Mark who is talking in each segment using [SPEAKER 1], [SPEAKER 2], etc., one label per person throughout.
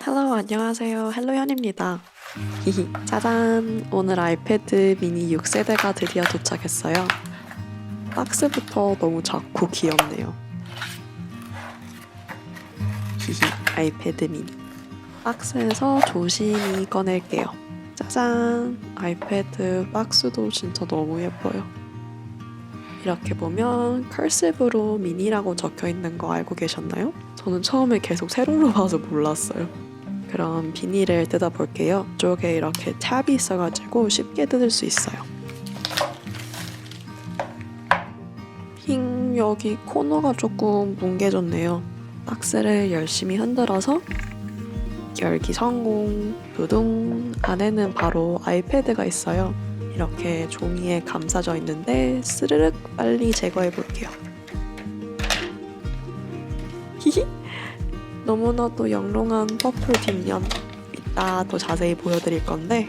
[SPEAKER 1] 헬로 안녕하세요. 헬로현입니다. 히히 짜잔! 오늘 아이패드 미니 6세대가 드디어 도착했어요. 박스부터 너무 작고 귀엽네요. 히히 아이패드 미니 박스에서 조심히 꺼낼게요. 짜잔! 아이패드 박스도 진짜 너무 예뻐요. 이렇게 보면 커시브로 미니라고 적혀있는 거 알고 계셨나요? 저는 처음에 계속 세로로 봐서 몰랐어요. 그럼 비닐을 뜯어볼게요. 이쪽에 이렇게 탭이 있어가지고 쉽게 뜯을 수 있어요. 힝, 여기 코너가 조금 뭉개졌네요. 박스를 열심히 흔들어서 열기 성공. 두둥. 안에는 바로 아이패드가 있어요. 이렇게 종이에 감싸져 있는데 스르륵 빨리 제거해 볼게요. 히히. 너무나도 영롱한 퍼플 뒷면 이따 더 자세히 보여드릴 건데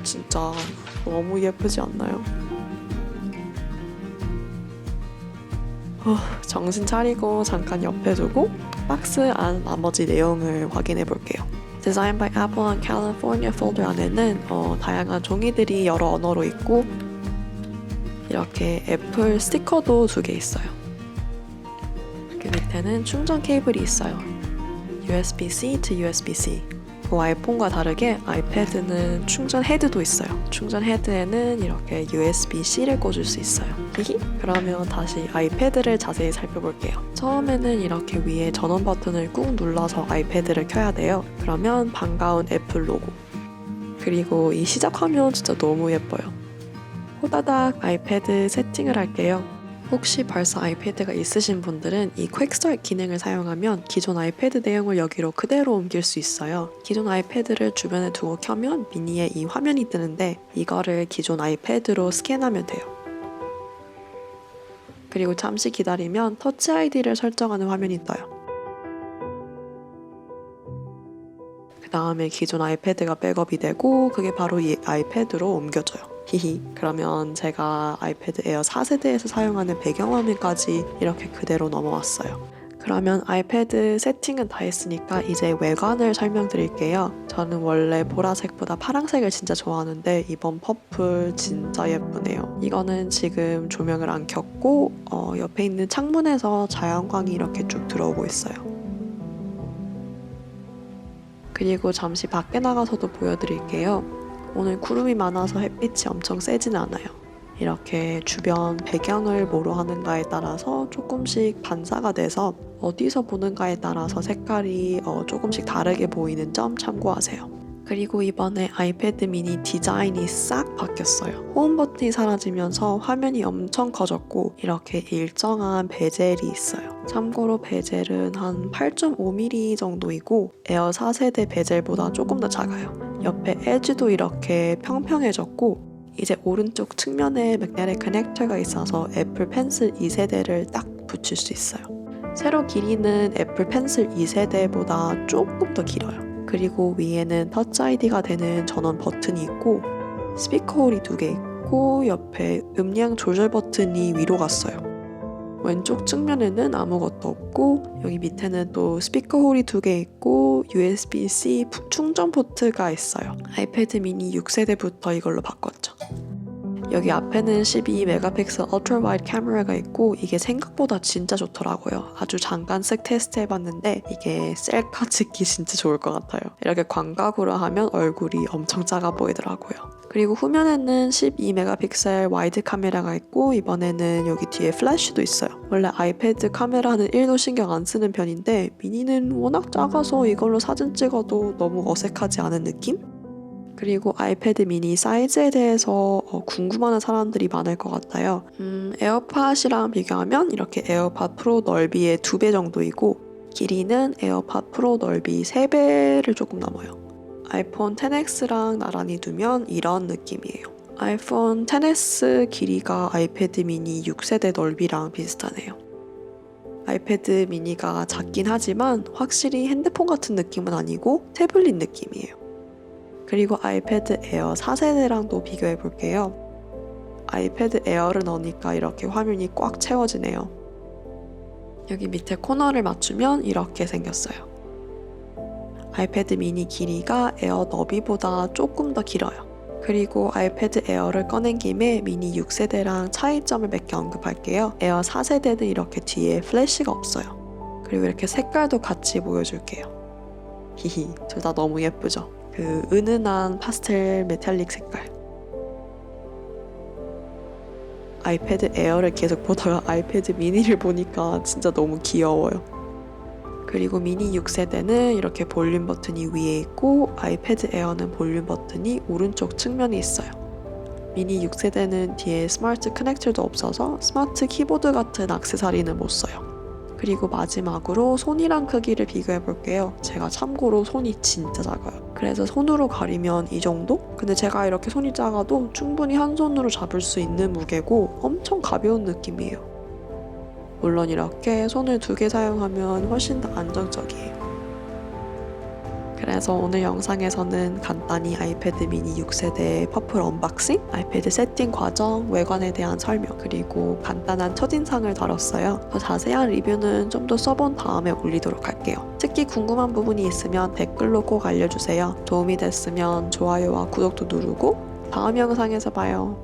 [SPEAKER 1] 진짜 너무 예쁘지 않나요? 정신 차리고 잠깐 옆에 두고 박스 안 나머지 내용을 확인해 볼게요. Designed by Apple and California 폴더 안에는 다양한 종이들이 여러 언어로 있고 이렇게 애플 스티커도 2개 있어요. 그 밑에는 충전 케이블이 있어요. USB-C to USB-C. 아이폰과 다르게 아이패드는 충전 헤드도 있어요. 충전 헤드에는 이렇게 USB-C를 꽂을 수 있어요. 히히. 그러면 다시 아이패드를 자세히 살펴볼게요. 처음에는 이렇게 위에 전원 버튼을 꾹 눌러서 아이패드를 켜야 돼요. 그러면 반가운 애플 로고. 그리고 이 시작 화면 진짜 너무 예뻐요. 호다닥 아이패드 세팅을 할게요. 혹시 벌써 아이패드가 있으신 분들은 이 퀵스타트 기능을 사용하면 기존 아이패드 내용을 여기로 그대로 옮길 수 있어요. 기존 아이패드를 주변에 두고 켜면 미니에 이 화면이 뜨는데 이거를 기존 아이패드로 스캔하면 돼요. 그리고 잠시 기다리면 터치 아이디를 설정하는 화면이 떠요. 그 다음에 기존 아이패드가 백업이 되고 그게 바로 이 아이패드로 옮겨져요. 히히. 그러면 제가 아이패드 에어 4세대에서 사용하는 배경화면까지 이렇게 그대로 넘어왔어요. 그러면 아이패드 세팅은 다 했으니까 이제 외관을 설명드릴게요. 저는 원래 보라색보다 파란색을 진짜 좋아하는데 이번 퍼플 진짜 예쁘네요. 이거는 지금 조명을 안 켰고 옆에 있는 창문에서 자연광이 이렇게 쭉 들어오고 있어요. 그리고 잠시 밖에 나가서도 보여드릴게요. 오늘 구름이 많아서 햇빛이 엄청 세진 않아요. 이렇게 주변 배경을 뭐로 하는가에 따라서 조금씩 반사가 돼서 어디서 보는가에 따라서 색깔이 조금씩 다르게 보이는 점 참고하세요. 그리고 이번에 아이패드 미니 디자인이 싹 바뀌었어요. 홈 버튼이 사라지면서 화면이 엄청 커졌고 이렇게 일정한 베젤이 있어요. 참고로 베젤은 한 8.5mm 정도이고 에어 4세대 베젤보다 조금 더 작아요. 옆에 에지도 이렇게 평평해졌고 이제 오른쪽 측면에 맥네틱 커넥터가 있어서 애플 펜슬 2세대를 딱 붙일 수 있어요. 세로 길이는 애플 펜슬 2세대보다 조금 더 길어요. 그리고 위에는 터치 아이디가 되는 전원 버튼이 있고 스피커 홀이 2개 있고 옆에 음량 조절 버튼이 위로 갔어요. 왼쪽 측면에는 아무것도 없고 여기 밑에는 또 스피커 홀이 2개 있고 USB-C 충전 포트가 있어요. 아이패드 미니 6세대부터 이걸로 바꿨죠. 여기 앞에는 12메가픽셀 울트라 와이드 카메라가 있고 이게 생각보다 진짜 좋더라고요. 아주 잠깐 쓱 테스트 해봤는데 이게 셀카 찍기 진짜 좋을 것 같아요. 이렇게 광각으로 하면 얼굴이 엄청 작아 보이더라고요. 그리고 후면에는 12메가픽셀 와이드 카메라가 있고 이번에는 여기 뒤에 플래시도 있어요. 원래 아이패드 카메라는 1도 신경 안 쓰는 편인데 미니는 워낙 작아서 이걸로 사진 찍어도 너무 어색하지 않은 느낌? 그리고 아이패드 미니 사이즈에 대해서 궁금해하는 사람들이 많을 것 같아요. 에어팟이랑 비교하면 이렇게 에어팟 프로 넓이의 2배 정도이고 길이는 에어팟 프로 넓이 3배를 조금 넘어요. 아이폰 XS랑 나란히 두면 이런 느낌이에요. 아이폰 XS 길이가 아이패드 미니 6세대 넓이랑 비슷하네요. 아이패드 미니가 작긴 하지만 확실히 핸드폰 같은 느낌은 아니고 태블릿 느낌이에요. 그리고 아이패드 에어 4세대랑도 비교해 볼게요. 아이패드 에어를 넣으니까 이렇게 화면이 꽉 채워지네요. 여기 밑에 코너를 맞추면 이렇게 생겼어요. 아이패드 미니 길이가 에어 너비보다 조금 더 길어요. 그리고 아이패드 에어를 꺼낸 김에 미니 6세대랑 차이점을 몇 개 언급할게요. 에어 4세대는 이렇게 뒤에 플래시가 없어요. 그리고 이렇게 색깔도 같이 보여줄게요. 히히, 둘 다 너무 예쁘죠? 그 은은한 파스텔 메탈릭 색깔. 아이패드 에어를 계속 보다가 아이패드 미니를 보니까 진짜 너무 귀여워요. 그리고 미니 6세대는 이렇게 볼륨 버튼이 위에 있고 아이패드 에어는 볼륨 버튼이 오른쪽 측면에 있어요. 미니 6세대는 뒤에 스마트 커넥터도 없어서 스마트 키보드 같은 액세서리는 못 써요. 그리고 마지막으로 손이랑 크기를 비교해 볼게요. 제가 참고로 손이 진짜 작아요. 그래서 손으로 가리면 이 정도? 근데 제가 이렇게 손이 작아도 충분히 한 손으로 잡을 수 있는 무게고 엄청 가벼운 느낌이에요. 물론 이렇게 손을 2개 사용하면 훨씬 더 안정적이에요. 그래서 오늘 영상에서는 간단히 아이패드 미니 6세대의 퍼플 언박싱, 아이패드 세팅 과정, 외관에 대한 설명, 그리고 간단한 첫인상을 다뤘어요. 더 자세한 리뷰는 좀 더 써본 다음에 올리도록 할게요. 특히 궁금한 부분이 있으면 댓글로 꼭 알려주세요. 도움이 됐으면 좋아요와 구독도 누르고 다음 영상에서 봐요.